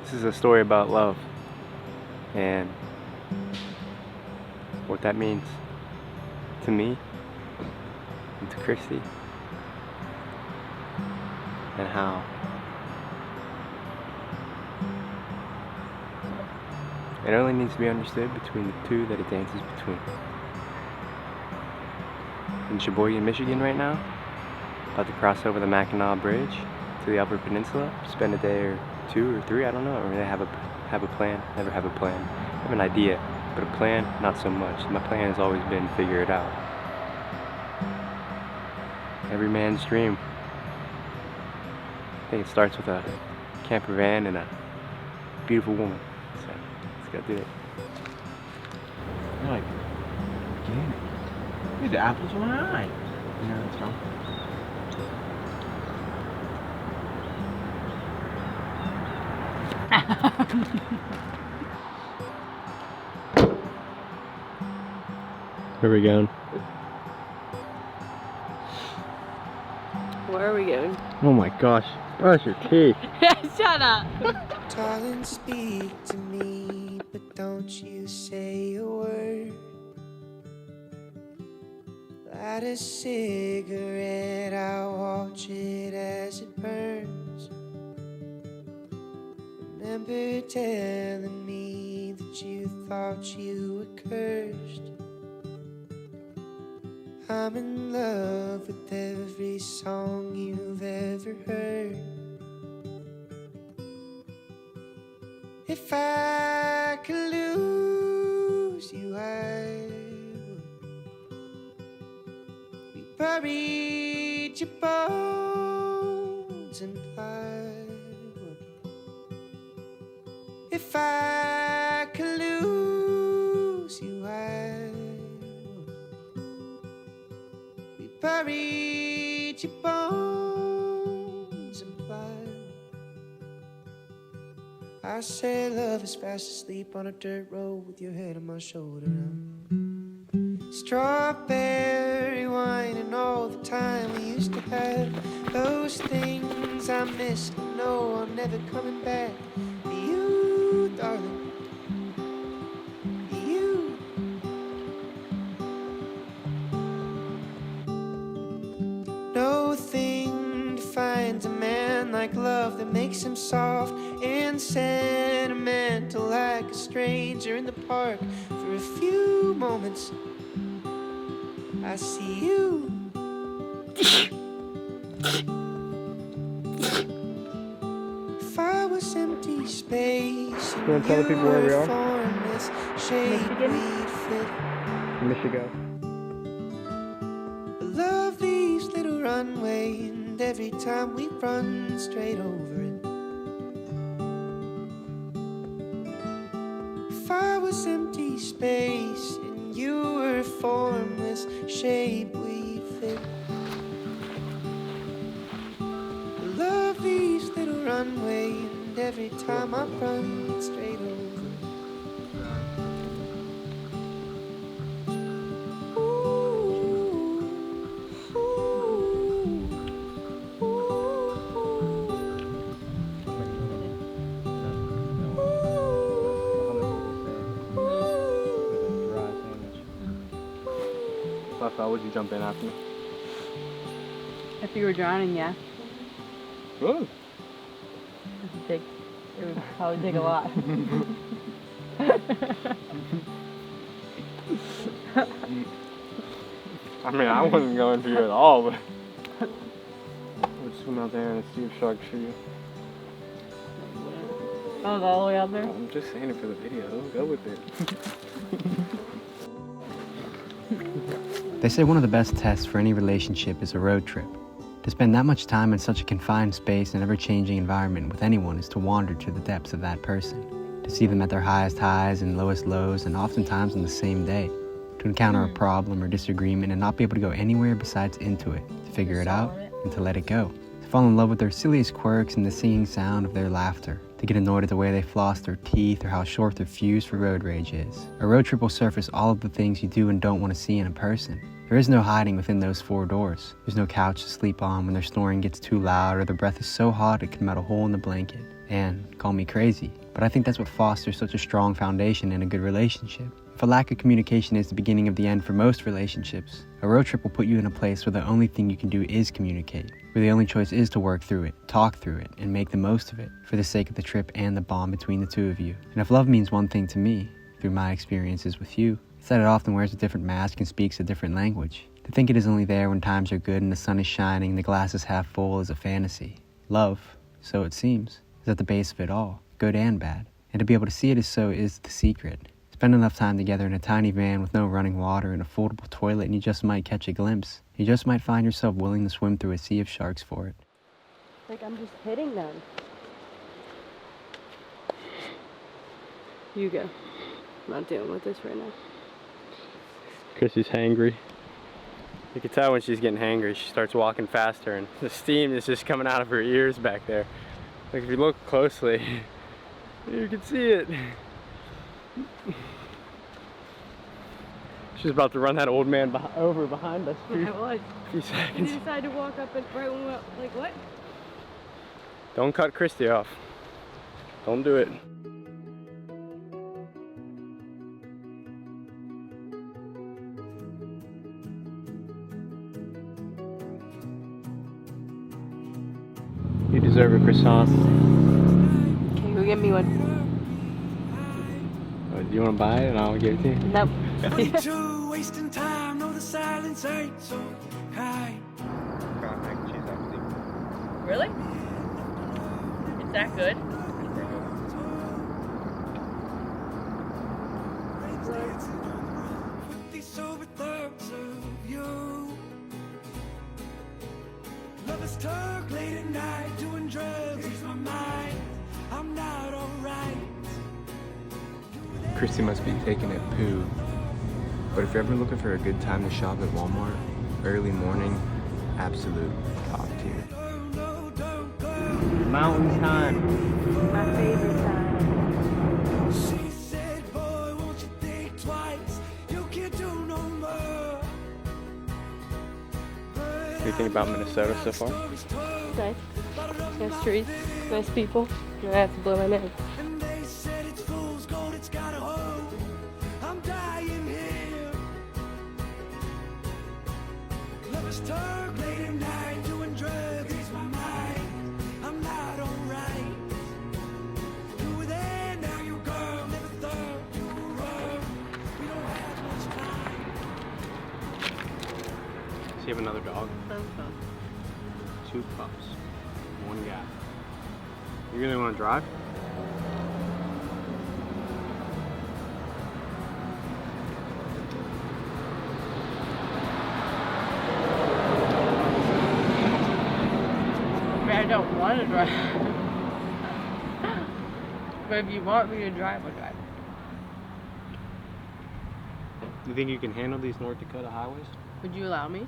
This is a story about love and what that means to me and to Cristy, and how it only needs to be understood between the two that it dances between. In Sheboygan, Michigan right now, about to cross over the Mackinac Bridge to the Upper Peninsula, spend a day or 2 or 3, I don't know, I don't really have a plan, never have a plan. I have an idea, but a plan, not so much. My plan has always been figure it out. Every man's dream. I think it starts with a camper van and a beautiful woman. So, let's go do it. You're like, organic. Dude, the apple's one eye. Yeah, that's wrong. Where are we going? Where are we going? Oh my gosh, brush your teeth. Shut up! Darling, speak to me, but don't you say a word. Light a cigarette, I'll watch it as it burns. Remember telling me that you thought you were cursed. I'm in love with every song you've ever heard. If I could lose you, I would. We buried your bones in plywood. If I could lose you, I would. We buried your bones in plywood. I said love is fast asleep on a dirt road with your head on my shoulder. Strawberry wine and all the time we used to have. Those things I miss, no, I'm never coming back. To you, darling. To you. No thing defines a man like love that makes him soft and sentimental, like a stranger in the park. For a few moments I see you. If I was empty space and You wanna tell the people where we are? formless shape, we'd fit. Michigan. Love leaves little runway, and every time we run straight over it. If I was empty space and you were formless shape, we'd fit. Love leaves little runway, and every time I run straight over it. How would you jump in after me? If you were drowning, yeah. Ooh. It would probably take a lot. I mean, I wasn't going for you at all, but we'll swim out there and see if sharks for you. Oh, all the way out there? I'm just saying it for the video. Go with it. They say one of the best tests for any relationship is a road trip. To spend that much time in such a confined space and ever-changing environment with anyone is to wander to the depths of that person, to see them at their highest highs and lowest lows, and oftentimes on the same day, to encounter a problem or disagreement and not be able to go anywhere besides into it, to figure it out and to let it go, to fall in love with their silliest quirks and the singing sound of their laughter, to get annoyed at the way they floss their teeth or how short their fuse for road rage is. A road trip will surface all of the things you do and don't want to see in a person. There is no hiding within those 4 doors. There's no couch to sleep on when their snoring gets too loud or their breath is so hot it can melt a hole in the blanket. And call me crazy, but I think that's what fosters such a strong foundation in a good relationship. If a lack of communication is the beginning of the end for most relationships, a road trip will put you in a place where the only thing you can do is communicate, where the only choice is to work through it, talk through it, and make the most of it for the sake of the trip and the bond between the two of you. And if love means one thing to me, through my experiences with you, it's that it often wears a different mask and speaks a different language. To think it is only there when times are good and the sun is shining and the glass is half full is a fantasy. Love, so it seems, is at the base of it all, good and bad. And to be able to see it as so is the secret. Spend enough time together in a tiny van with no running water and a foldable toilet and you just might catch a glimpse. You just might find yourself willing to swim through a sea of sharks for it. Like I'm just hitting them. You go. I'm not dealing with this right now. Cristy's hangry. You can tell when she's getting hangry, she starts walking faster and the steam is just coming out of her ears back there. Like if you look closely, you can see it. She's about to run that old man over behind us for a few seconds. You decided to walk up and right when we went, like what? Don't cut Cristy off. Don't do it. You deserve a croissant. Okay, go get me one. Do you want to buy it and I'll give it to you? Nope. Too wasting time, no, the silence ain't so kind. Really? It's that good? With these sober thoughts of you. Lovers talk late at night, doing drugs, ease my mind. I'm not alright. Cristy must be taking a poo. But if you're ever looking for a good time to shop at Walmart, early morning, absolute top tier. Mountain time. My favorite time. She said, boy, won't you think twice? You can't do no more. What do you think about Minnesota so far? Nice. Nice trees. Nice people. I have to blow my nose. And they said it's fool's gold, it's got a hold. I'm dying here. Lovers talk late at night, doing drugs, ease my mind. I'm not alright. You were there, now you're gone. Never thought you were wrong. We don't have much time. Does he have another dog? 2 pups. 1 guy. You really want to drive? I don't want to drive. But if you want me to drive, I'll drive. You think you can handle these North Dakota highways? Would you allow me?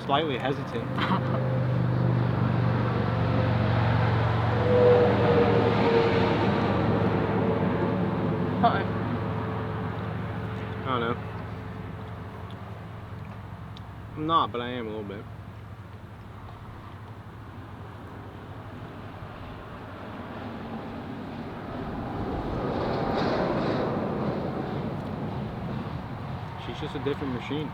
Slightly hesitant. Why? I don't know. I'm not, but I am a little bit. She's just a different machine.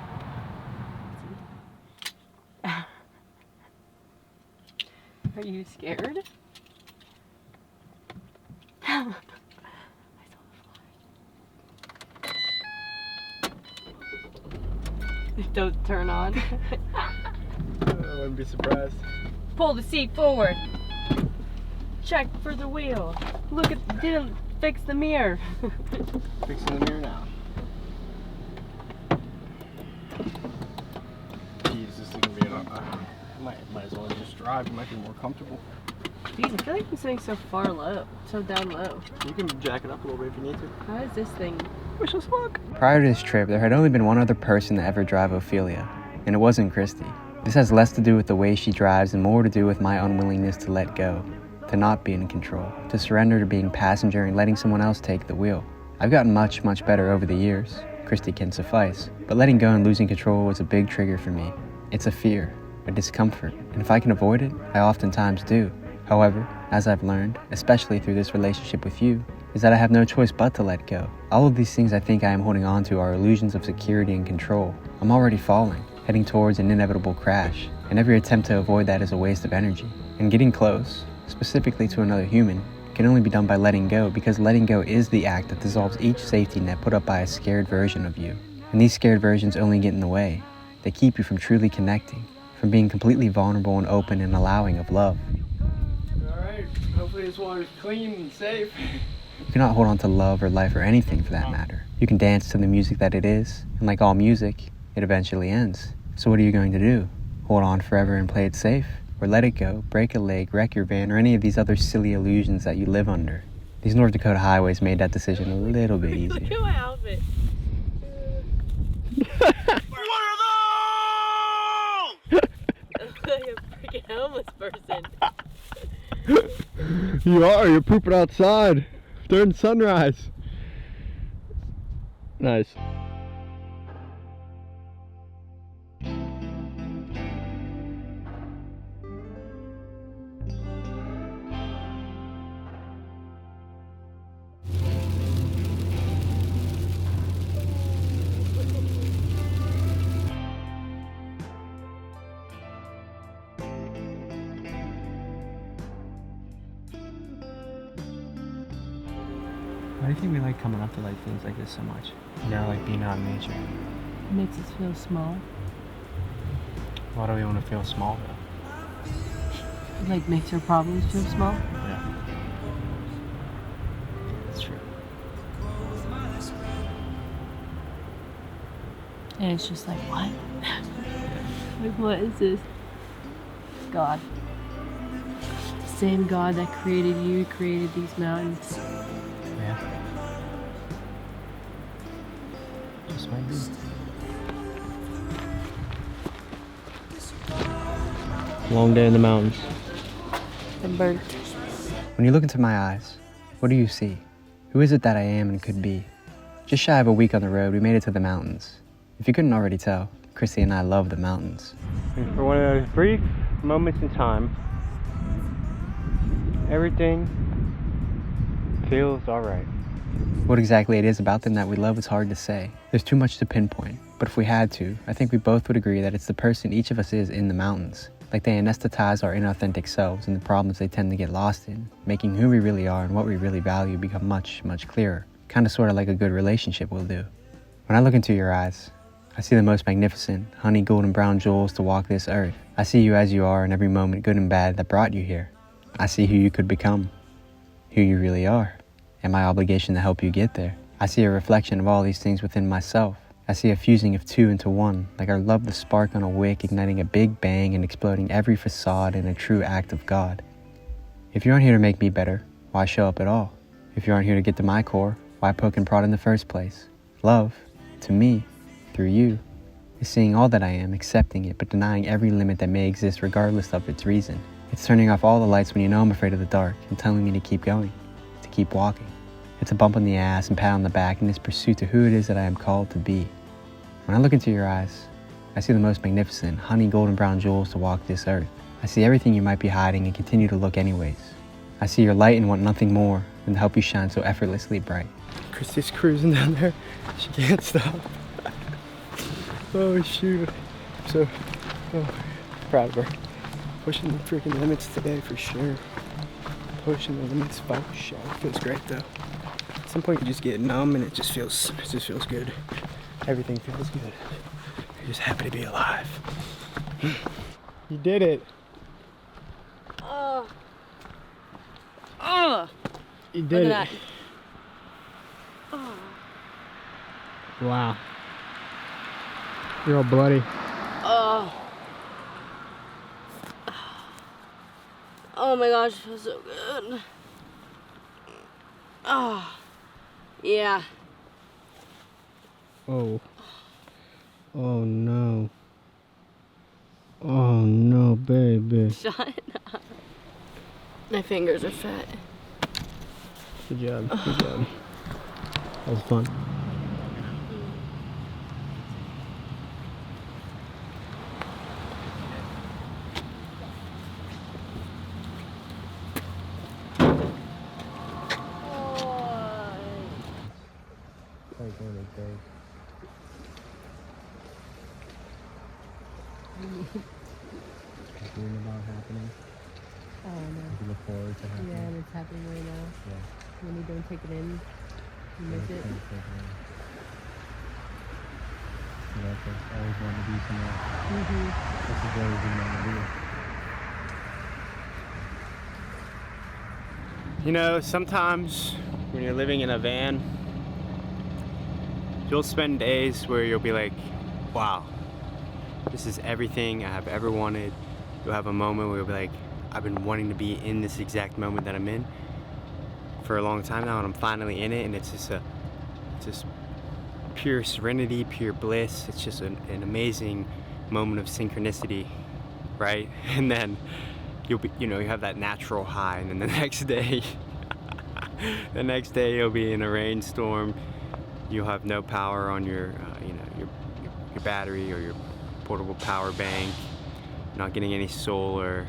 Are you scared? Don't turn on. I wouldn't be surprised. Pull the seat forward. Check for the wheel. Look at, didn't fix the mirror. Fixing the mirror now. Jeez, this is gonna be might as well just drive. It might be more comfortable. Jeez, I feel like I'm sitting so far low, so down low. You can jack it up a little bit if you need to. How is this thing? Wish us luck. Prior to this trip, there had only been one other person to ever drive Ophelia, and it wasn't Cristy. This has less to do with the way she drives and more to do with my unwillingness to let go, to not be in control, to surrender to being passenger and letting someone else take the wheel. I've gotten much, much better over the years. Cristy can suffice, but letting go and losing control was a big trigger for me. It's a fear, a discomfort, and if I can avoid it, I oftentimes do. However, as I've learned, especially through this relationship with you, is that I have no choice but to let go. All of these things I think I am holding on to are illusions of security and control. I'm already falling, heading towards an inevitable crash, and every attempt to avoid that is a waste of energy. And getting close, specifically to another human, can only be done by letting go, because letting go is the act that dissolves each safety net put up by a scared version of you. And these scared versions only get in the way. They keep you from truly connecting, from being completely vulnerable and open and allowing of love. Alright, hopefully this water's clean and safe. You cannot hold on to love or life or anything for that matter. You can dance to the music that it is, and like all music, it eventually ends. So what are you going to do? Hold on forever and play it safe? Or let it go, break a leg, wreck your van, or any of these other silly illusions that you live under? These North Dakota highways made that decision a little bit easier. Look at my outfit. Like a freaking homeless person. You are, you're pooping outside during sunrise. Nice. Why do you think we like coming up to like things like this so much? You know, like being out in nature. It makes us feel small. Why do we want to feel small though? It like makes our problems feel small. Yeah. That's true. And it's just like, what? Like, what is this? God. Same God that created you, created these mountains. Yeah. Just might be. Long day in the mountains. I'm burnt. When you look into my eyes, what do you see? Who is it that I am and could be? Just shy of a week on the road, we made it to the mountains. If you couldn't already tell, Cristy and I love the mountains. And for one of those brief moments in time, everything feels alright. What exactly it is about them that we love is hard to say. There's too much to pinpoint, but if we had to, I think we both would agree that it's the person each of us is in the mountains. Like they anesthetize our inauthentic selves and the problems they tend to get lost in, making who we really are and what we really value become much, much clearer. Kinda sorta like a good relationship will do. When I look into your eyes, I see the most magnificent, honey golden brown jewels to walk this earth. I see you as you are in every moment, good and bad, that brought you here. I see who you could become, who you really are, and my obligation to help you get there. I see a reflection of all these things within myself. I see a fusing of two into one, like our love the spark on a wick, igniting a big bang and exploding every facade in a true act of God. If you aren't here to make me better, why show up at all? If you aren't here to get to my core, why poke and prod in the first place? Love, to me, through you, is seeing all that I am, accepting it, but denying every limit that may exist regardless of its reason. It's turning off all the lights when you know I'm afraid of the dark and telling me to keep going, to keep walking. It's a bump on the ass and pat on the back in this pursuit to who it is that I am called to be. When I look into your eyes, I see the most magnificent, honey golden brown jewels to walk this earth. I see everything you might be hiding and continue to look anyways. I see your light and want nothing more than to help you shine so effortlessly bright. Cristy's cruising down there. She can't stop. Oh shoot. So proud of her. Pushing the freaking limits today for sure. Pushing the limits for sure. Feels great though. At some point you just get numb and it just feels good. Everything feels good. You're just happy to be alive. You did it. You did Look at it. Wow. You're all bloody. Oh my gosh, it feels so good. Oh, yeah. Oh. Oh no. Oh no, baby. Shut up. My fingers are fat. Good job. Good job. That was fun. Dream about happening. Oh no. You look forward to happening. Yeah, and it's happening right now. Yeah. When you don't take it in, you miss it. You know, I always wanted to be somewhere. Mm-hmm. This is where we want to be. You know, sometimes when you're living in a van, you'll spend days where you'll be like, wow, this is everything I have ever wanted. You'll have a moment where you'll be like, I've been wanting to be in this exact moment that I'm in for a long time now, and I'm finally in it, and it's just pure serenity, pure bliss. It's just an amazing moment of synchronicity, right? And then you have that natural high, and then the next day, you'll be in a rainstorm. You'll have no power on your battery or your portable power bank. You're not getting any solar.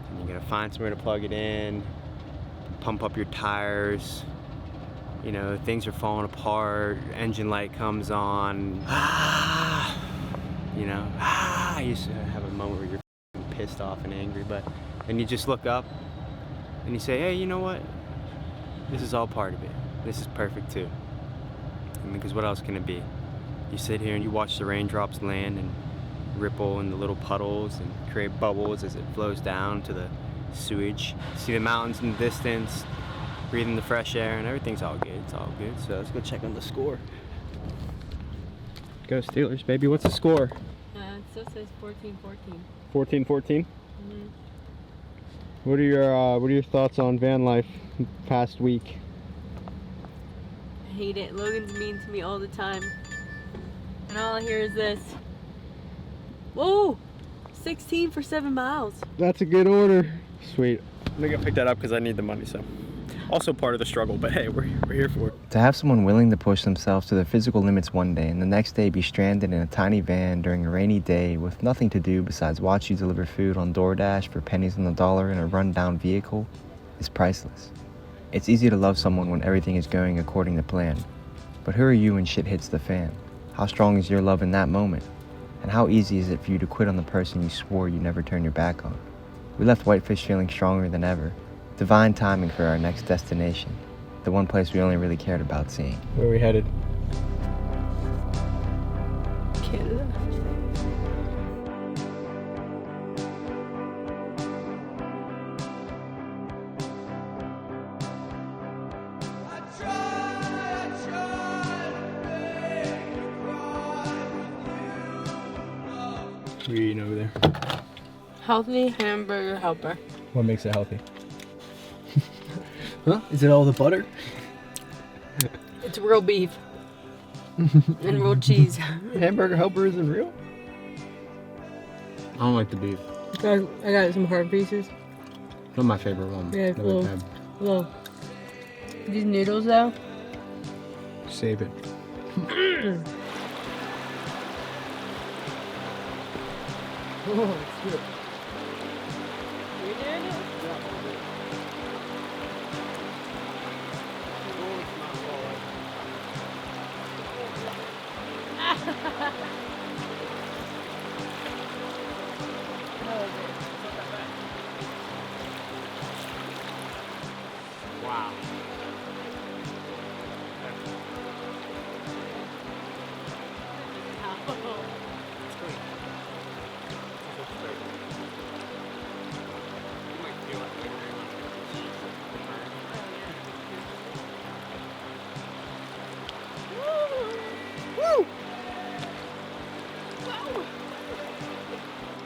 And you gotta find somewhere to plug it in, pump up your tires. You know, things are falling apart. Engine light comes on. You know, I used to have a moment where you're pissed off and angry, but then you just look up and you say, hey, you know what? This is all part of it. This is perfect too. And because what else can it be? You sit here and you watch the raindrops land and ripple in the little puddles and create bubbles as it flows down to the sewage. See the mountains in the distance, breathing the fresh air, and everything's all good. It's all good. So let's go check on the score. Go Steelers, baby. What's the score? It still says 14-14. 14-14? Mm-hmm. What are your thoughts on van life past week? I hate it. Logan's mean to me all the time. And all I hear is this. Whoa! 16 for 7 miles. That's a good order. Sweet. I'm gonna go pick that up because I need the money, so. Also part of the struggle, but hey, we're here for it. To have someone willing to push themselves to their physical limits one day and the next day be stranded in a tiny van during a rainy day with nothing to do besides watch you deliver food on DoorDash for pennies on the dollar in a run-down vehicle is priceless. It's easy to love someone when everything is going according to plan. But who are you when shit hits the fan? How strong is your love in that moment? And how easy is it for you to quit on the person you swore you'd never turn your back on? We left Whitefish feeling stronger than ever. Divine timing for our next destination. The one place we only really cared about seeing. Where are we headed? Canada. What are you eating over there? Healthy hamburger helper. What makes it healthy? Huh? Is it all the butter? It's real beef. And real cheese. Hamburger helper isn't real? I don't like the beef. I got some hard pieces. Not my favorite one. Yeah, Never cool. had. Well, these noodles though. Save it. Oh, it's good. You did it? Wow.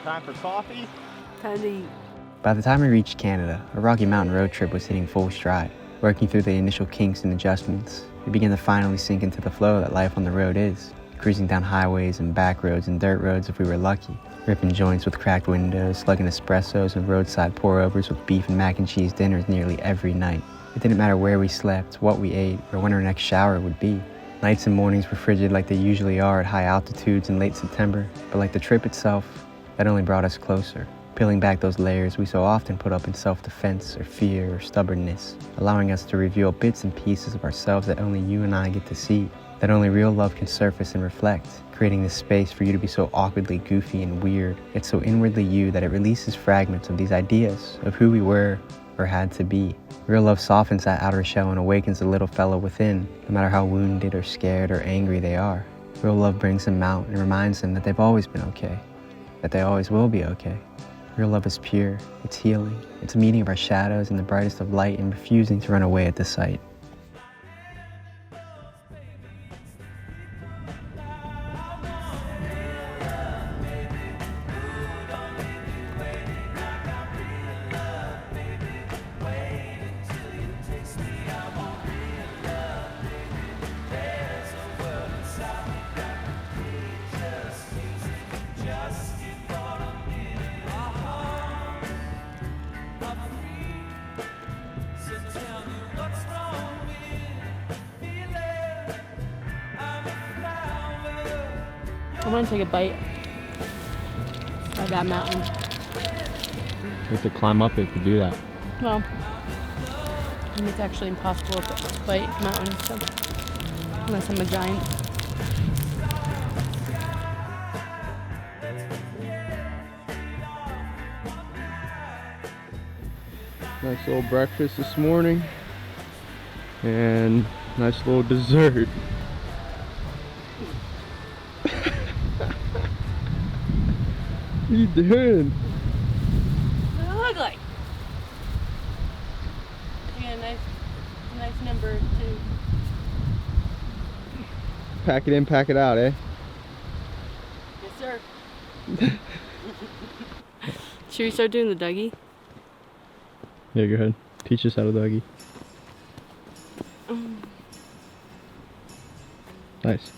Time for coffee. Time to eat. By the time we reached Canada, our Rocky Mountain road trip was hitting full stride. Working through the initial kinks and adjustments, we began to finally sink into the flow that life on the road is. Cruising down highways and back roads and dirt roads if we were lucky. Ripping joints with cracked windows, slugging espressos and roadside pour-overs with beef and mac and cheese dinners nearly every night. It didn't matter where we slept, what we ate, or when our next shower would be. Nights and mornings were frigid like they usually are at high altitudes in late September, but like the trip itself, that only brought us closer. Peeling back those layers we so often put up in self-defense or fear or stubbornness, allowing us to reveal bits and pieces of ourselves that only you and I get to see. that only real love can surface and reflect, creating this space for you to be so awkwardly goofy and weird, yet so inwardly you that it releases fragments of these ideas of who we were or had to be. Real love softens that outer shell and awakens the little fellow within, no matter how wounded or scared or angry they are. Real love brings them out and reminds them that they've always been okay, that they always will be okay. Real love is pure, it's healing, it's a meeting of our shadows in the brightest of light and refusing to run away at the sight. I want to take a bite of that mountain. You have to climb up it to do that. Well, I think it's actually impossible to bite a mountain, so unless I'm a giant. Nice little breakfast this morning. And nice little dessert. What are you doing? What does it look like? I got a nice number two. Pack it in, pack it out, eh? Yes, sir. Should we start doing the Dougie? Yeah, go ahead. Teach us how to Dougie. Nice.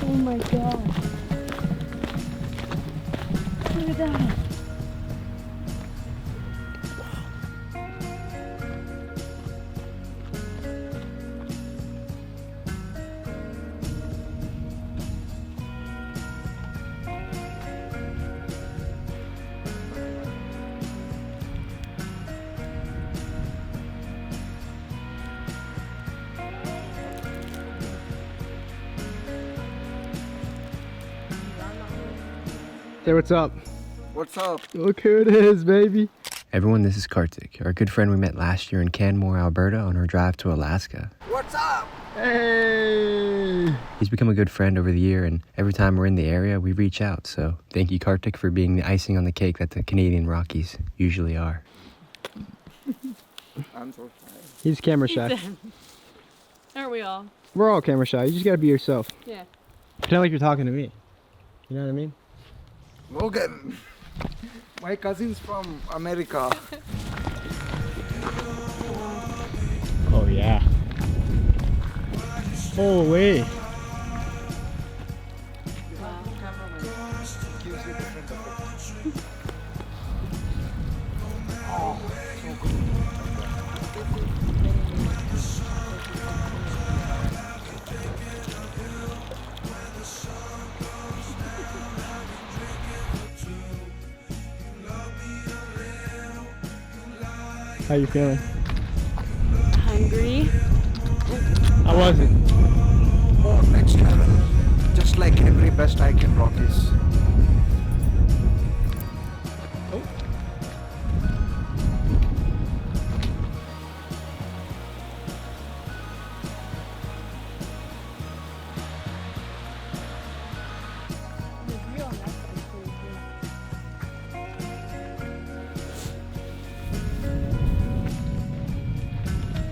Oh my god. Look at that. Say what's up. What's up? Look who it is, baby. Everyone, this is Kartik, our good friend we met last year in Canmore, Alberta on our drive to Alaska. What's up? Hey! He's become a good friend over the year, and every time we're in the area, we reach out. So thank you, Kartik, for being the icing on the cake that the Canadian Rockies usually are. I'm so shy. He's camera shy. Aren't we all? We're all camera shy. You just gotta be yourself. Yeah. Pretend like you're talking to me. You know what I mean? Logan, my cousin's from America. Oh yeah. Holy. How you feeling? Hungry. I wasn't. Oh, next level. Just like every best I can Rockies.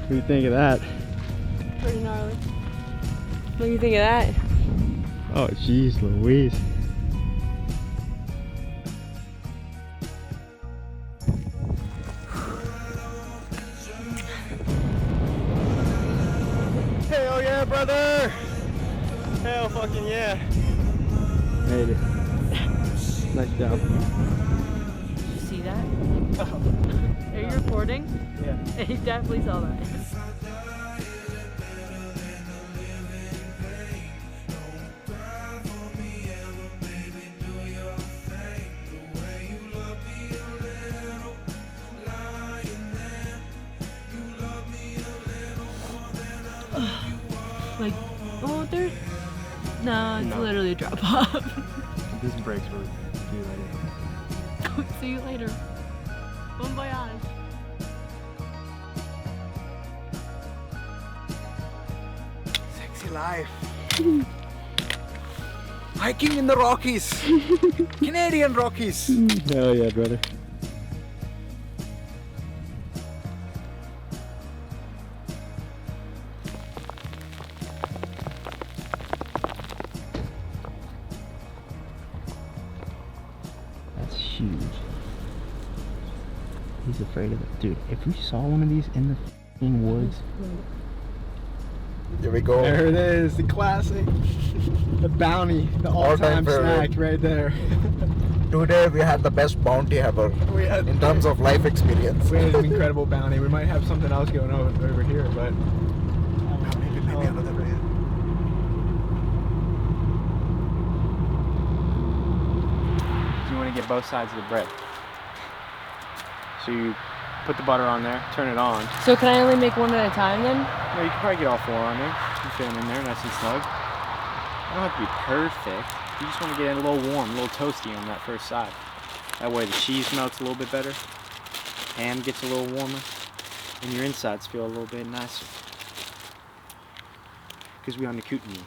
What do you think of that? Pretty gnarly. What do you think of that? Oh, jeez Louise. Hell yeah, brother! Hell fucking yeah! Made it. Nice job. Did you see that? Are you recording? Yeah. He definitely saw that. No, it's No. literally a drop off. This breaks for you later. See you later. Bon voyage. Sexy life. Hiking in the Rockies. Canadian Rockies. Hell yeah, brother. That's huge. He's afraid of it. Dude, if we saw one of these in the f***ing woods, Here we go. There it is, the classic. The bounty, the all-time favorite. snack right there. Today we had the best bounty ever We had, in terms of life experience. we had an incredible bounty. We might have something else going over here, but Maybe another day. you want to get both sides of the bread. So you put the butter on there, turn it on. So can I only make one at a time then? No, you can probably get all four on there. You fit them in there nice and snug. They don't have to be perfect. You just want to get it a little warm, a little toasty on that first side. That way the cheese melts a little bit better, ham gets a little warmer, and your insides feel a little bit nicer. Because we on the Kootenai,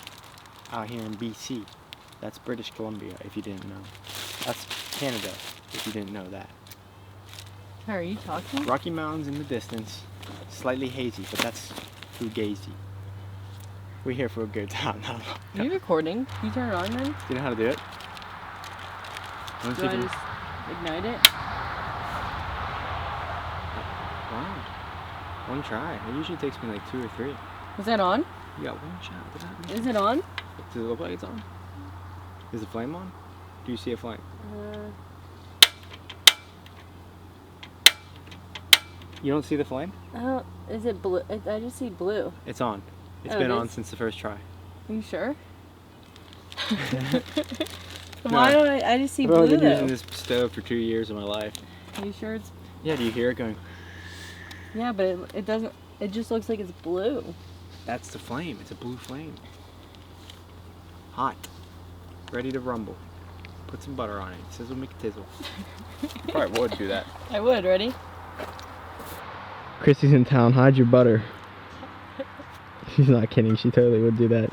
out here in BC. That's British Columbia, if you didn't know. That's Canada, if you didn't know that. How are you talking? Rocky Mountains in the distance, slightly hazy, but that's fugazi. We're here for a good time now. Are you recording? Can you turn it on then? Do you know how to do it? Once Do you I do- just ignite it? Wow. One try. It usually takes me like 2 or 3. Is that on? You got one shot. What happened? Is it on? Does it look like it's on? Is the flame on? Do you see a flame? You don't see the flame? Oh, is it blue? I just see blue. It's on. It's Oh, been it on is? since the first try. Are you sure? No. Why don't I just see I've only blue been using though? this stove for 2 years of my life. Are you sure it's? Yeah, do you hear it going? Yeah, but it doesn't. It just looks like it's blue. That's the flame. It's a blue flame. Hot. Ready to rumble. Put some butter on it. Sizzle McTizzle. You probably would do that. I would. Ready? Christy's in town. Hide your butter. She's not kidding. She totally would do that.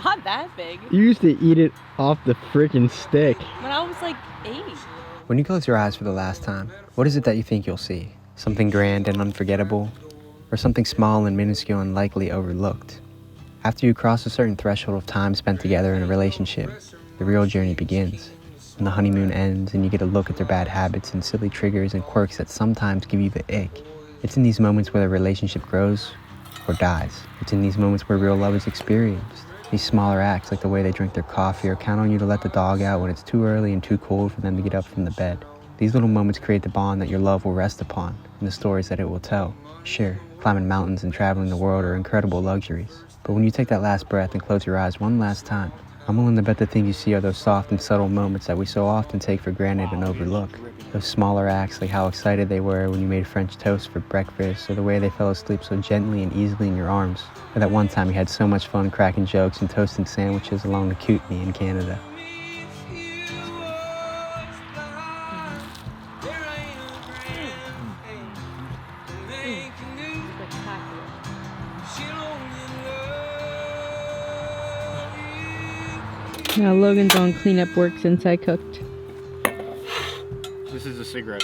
Not that big. You used to eat it off the freaking stick. When I was like 8. When you close your eyes for the last time, what is it that you think you'll see? Something grand and unforgettable? Or something small and minuscule and likely overlooked? After you cross a certain threshold of time spent together in a relationship, the real journey begins. When the honeymoon ends and you get a look at their bad habits and silly triggers and quirks that sometimes give you the ick. It's in these moments where the relationship grows or dies. It's in these moments where real love is experienced. These smaller acts, like the way they drink their coffee or count on you to let the dog out when it's too early and too cold for them to get up from the bed. These little moments create the bond that your love will rest upon and the stories that it will tell. Sure, climbing mountains and traveling the world are incredible luxuries. But when you take that last breath and close your eyes one last time, I'm willing to bet the things you see are those soft and subtle moments that we so often take for granted and overlook. Those smaller acts, like how excited they were when you made French toast for breakfast, or the way they fell asleep so gently and easily in your arms, or that one time you had so much fun cracking jokes and toasting sandwiches along the Kootenai in Canada. Now Logan's on cleanup work since I cooked. This is a cigarette.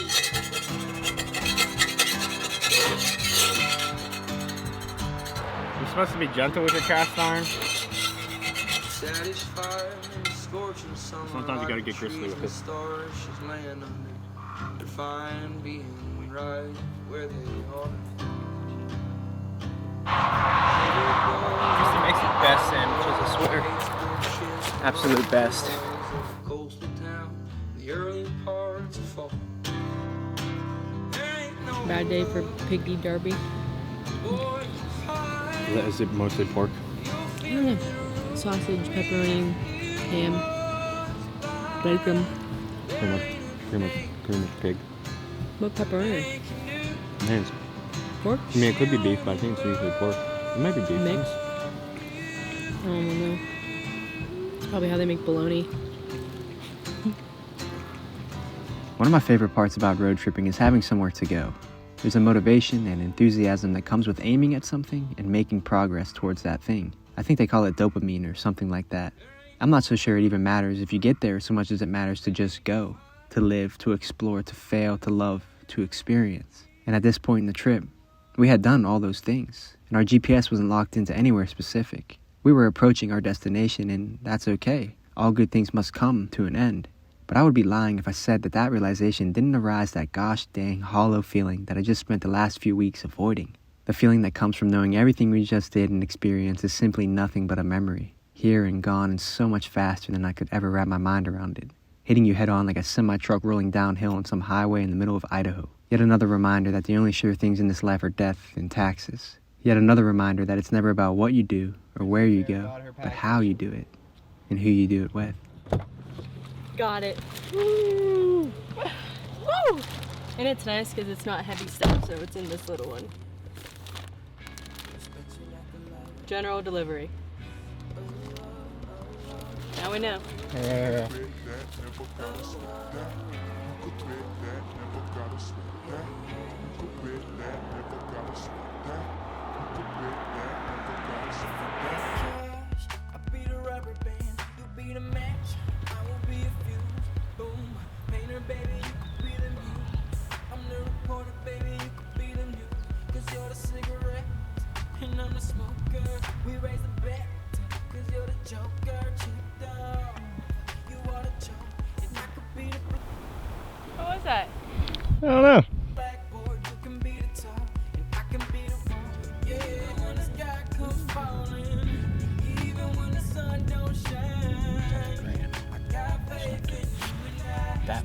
You're supposed to be gentle with your cast iron. Sometimes you gotta get gristly with it. Cristy makes the best sandwiches, I swear. Absolute best. Bad day for Piggy Derby. Is it mostly pork? I don't know. Sausage, pepperoni, ham, bacon. Pretty much pig. What pepperoni? Man, Pork? I mean, it could be beef, but I think it's usually pork. It might be beef. Mix? I don't know. Probably how they make bologna. One of my favorite parts about road tripping is having somewhere to go. There's a motivation and enthusiasm that comes with aiming at something and making progress towards that thing. I think they call it dopamine or something like that. I'm not so sure it even matters if you get there so much as it matters to just go, to live, to explore, to fail, to love, to experience. And at this point in the trip, we had done all those things, and our GPS wasn't locked into anywhere specific. We were approaching our destination, and that's okay. All good things must come to an end. But I would be lying if I said that realization didn't arise that gosh dang hollow feeling that I just spent the last few weeks avoiding. The feeling that comes from knowing everything we just did and experienced is simply nothing but a memory. Here and gone and so much faster than I could ever wrap my mind around it. Hitting you head on like a semi-truck rolling downhill on some highway in the middle of Idaho. Yet another reminder that the only sure things in this life are death and taxes. Yet another reminder that it's never about what you do or where you go, but how you do it and who you do it with. Got it. Woo! Woo! And it's nice because it's not heavy stuff, so it's in this little one. General delivery. Now we know. Yeah. What was that? I don't know. That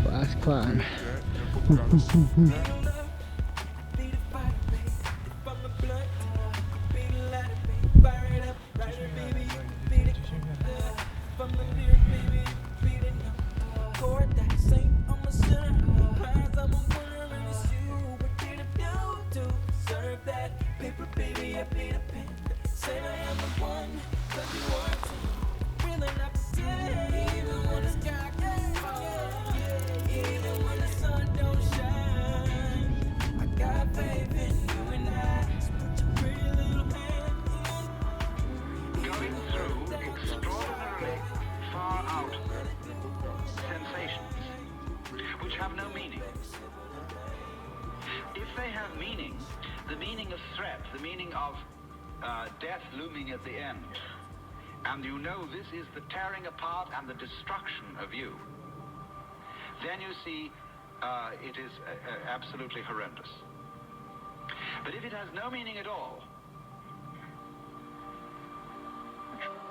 last climb. have no meaning. If they have meaning, the meaning of threat, the meaning of death looming at the end, and you know this is the tearing apart and the destruction of you, then you see it is absolutely horrendous. But if it has no meaning at all,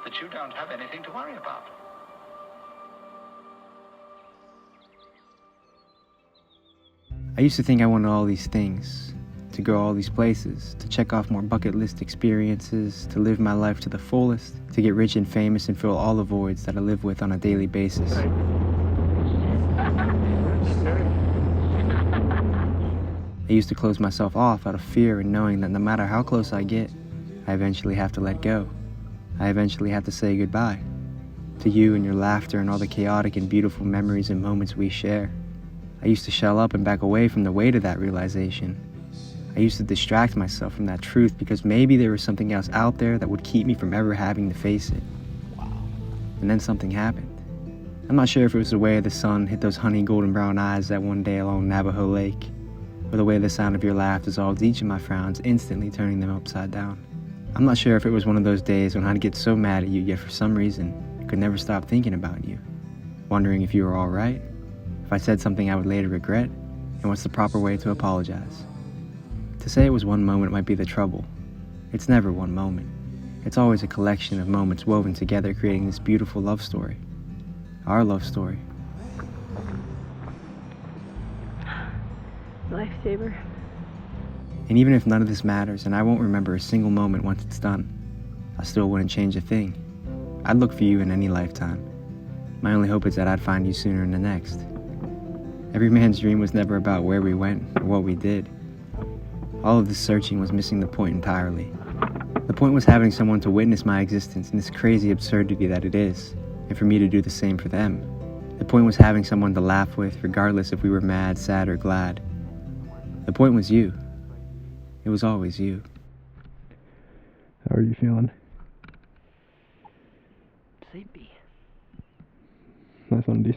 that you don't have anything to worry about. I used to think I wanted all these things, to go all these places, to check off more bucket list experiences, to live my life to the fullest, to get rich and famous and fill all the voids that I live with on a daily basis. I used to close myself off out of fear and knowing that no matter how close I get, I eventually have to let go. I eventually have to say goodbye to you and your laughter and all the chaotic and beautiful memories and moments we share. I used to shell up and back away from the weight of that realization. I used to distract myself from that truth because maybe there was something else out there that would keep me from ever having to face it. Wow. And then something happened. I'm not sure if it was the way the sun hit those honey golden brown eyes that one day along Navajo Lake, or the way the sound of your laugh dissolved each of my frowns, instantly turning them upside down. I'm not sure if it was one of those days when I'd get so mad at you, yet for some reason, I could never stop thinking about you, wondering if you were all right, if I said something I would later regret, and what's the proper way to apologize. To say it was one moment might be the trouble. It's never one moment. It's always a collection of moments woven together, creating this beautiful love story. Our love story. Lifesaver. And even if none of this matters and I won't remember a single moment once it's done, I still wouldn't change a thing. I'd look for you in any lifetime. My only hope is that I'd find you sooner in the next. Every man's dream was never about where we went or what we did. All of this searching was missing the point entirely. The point was having someone to witness my existence in this crazy absurdity that it is, and for me to do the same for them. The point was having someone to laugh with, regardless if we were mad, sad, or glad. The point was you. It was always you. How are you feeling? Sleepy. Nice undies.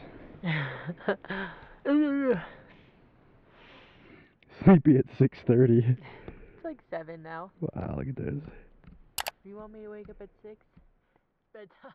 Sleepy at 6:30. It's like 7 now. Wow, look at this. You want me to wake up at 6? Bedtime.